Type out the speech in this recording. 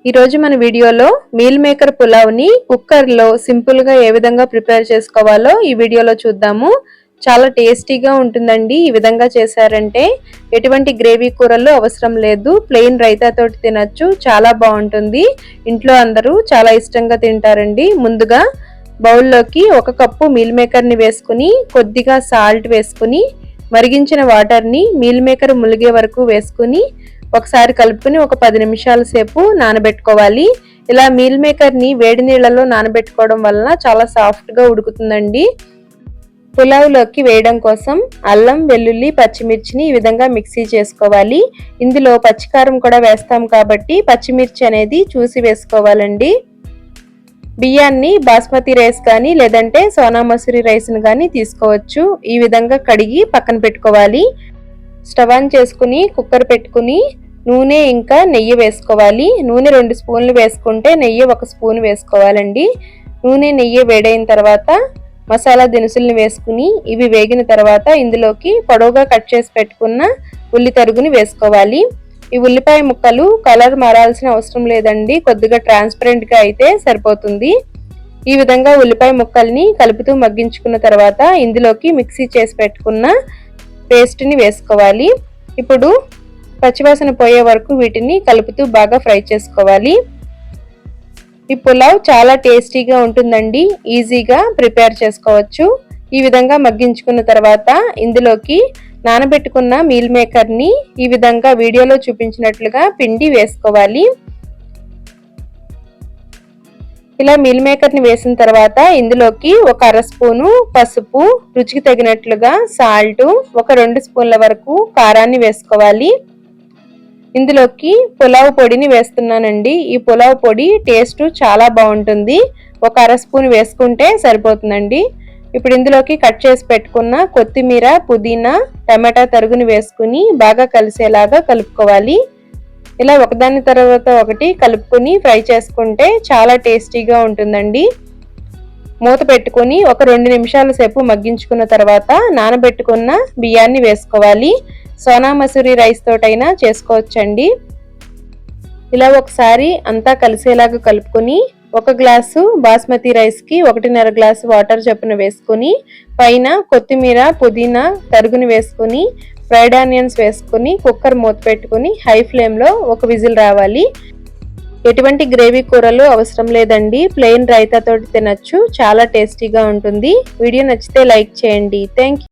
ఈ రోజు మన వీడియోలో మీల్ మేకర్ పులావ్ ని కుక్కర్ లో సింపుల్ గా ఏ విధంగా ప్రిపేర్ చేసుకోవాలో ఈ వీడియోలో చూద్దాము. చాలా టేస్టీగా ఉంటుందండి. ఈ విధంగా చేశారంటే ఎటువంటి గ్రేవీ కూరలు అవసరం లేదు, ప్లెయిన్ రైతా తోటి తినొచ్చు. చాలా బాగుంటుంది. ఇంట్లో అందరూ చాలా ఇష్టంగా తింటారండి. ముందుగా బౌల్లోకి 1 కప్పు మీల్ మేకర్ ని వేసుకుని కొద్దిగా సాల్ట్ వేసుకుని మరిగించిన వాటర్ ని మీల్ మేకర్ ములిగే వరకు వేసుకుని ఒకసారి కలుపుకొని ఒక 10 నిమిషాల సేపు నానబెట్టుకోవాలి. ఇలా మీల్ మేకర్ ని వేడి నీళ్ళలో నానబెట్టుకోవడం వలన చాలా సాఫ్ట్ గా ఉడుకుతుందండి. పులావ్ లోకి వేయడం కోసం అల్లం, వెల్లుల్లి, పచ్చిమిర్చిని ఈ విధంగా మిక్సీ చేసుకోవాలి. ఇందులో పచ్చికారం కూడా వేస్తాం కాబట్టి పచ్చిమిర్చి అనేది చూసి వేసుకోవాలండి. బియ్యాన్ని బాస్మతి రైస్ కానీ లేదంటే సోనా మసూరి రైస్ ని కానీ తీసుకోవచ్చు. ఈ విధంగా కడిగి పక్కన పెట్టుకోవాలి. స్టవ్ ఆన్ చేసుకుని కుక్కర్ పెట్టుకుని నూనె ఇంకా నెయ్యి వేసుకోవాలి. నూనె 2 స్పూన్లు వేసుకుంటే నెయ్యి 1 స్పూన్ వేసుకోవాలండి. నూనె నెయ్యి వేడైన తర్వాత మసాలా దినుసుల్ని వేసుకుని ఇవి వేగిన తర్వాత ఇందులోకి పొడవుగా కట్ చేసి పెట్టుకున్న ఉల్లి తరుగుని వేసుకోవాలి. ఈ ఉల్లిపాయ ముక్కలు కలర్ మారాల్సిన అవసరం లేదండి, కొద్దిగా ట్రాన్స్పరెంట్ గా అయితే సరిపోతుంది. ఈ విధంగా ఉల్లిపాయ ముక్కల్ని కలుపుతూ మగ్గించుకున్న తర్వాత ఇందులోకి మిక్సీ చేసి పెట్టుకున్న పేస్ట్ ని వేసుకోవాలి. ఇప్పుడు పచ్చివాసన పోయే వరకు వీటిని కలుపుతూ బాగా ఫ్రై చేసుకోవాలి. ఈ పులావ్ చాలా టేస్టీగా ఉంటుందండి. ఈజీగా ప్రిపేర్ చేసుకోవచ్చు. ఈ విధంగా మగ్గించుకున్న తర్వాత ఇందులోకి నానబెట్టుకున్న మీల్ మేకర్ ని ఈ విధంగా వీడియోలో చూపించినట్లుగా పిండి వేసుకోవాలి. ఇలా మీల్ మేకర్ ని వేసిన తర్వాత ఇందులోకి 1 అర స్పూను పసుపు, రుచికి తగినట్లుగా సాల్ట్, 2 స్పూన్ల వరకు కారాన్ని వేసుకోవాలి. ఇందులోకి పులావ్ పొడిని వేస్తున్నానండి. ఈ పులావ్ పొడి టేస్ట్ చాలా బాగుంటుంది. 1 అర స్పూన్ వేసుకుంటే సరిపోతుందండి. ఇప్పుడు ఇందులోకి కట్ చేసి పెట్టుకున్న కొత్తిమీర, పుదీనా, టమాటా తరుగుని వేసుకుని బాగా కలిసేలాగా కలుపుకోవాలి. ఇలా ఒకదాని తర్వాత ఒకటి కలుపుకొని ఫ్రై చేసుకుంటే చాలా టేస్టీగా ఉంటుందండి. మూత పెట్టుకొని ఒక 2 నిమిషాల సేపు మగ్గించుకున్న తర్వాత నానబెట్టుకున్న బియ్యాన్ని వేసుకోవాలి. సోనా మసూరి రైస్ తోటైనా చేసుకోవచ్చండి. ఇలా ఒకసారి అంతా కలిసేలాగా కలుపుకొని 1 గ్లాసు బాస్మతి రైస్ కి 1.5 గ్లాసు వాటర్ చొప్పున వేసుకొని పైన కొత్తిమీర, పుదీనా తరుగుని వేసుకొని ఫ్రైడ్ ఆనియన్స్ వేసుకుని కుక్కర్ మూత పెట్టుకుని హై ఫ్లేమ్ లో 1 విజిల్ రావాలి. ఎటువంటి గ్రేవీ కూరలు అవసరం లేదండి, ప్లెయిన్ రైతా తోటి తినొచ్చు. చాలా టేస్టీగా ఉంటుంది. వీడియో నచ్చితే లైక్ చేయండి. థాంక్యూ.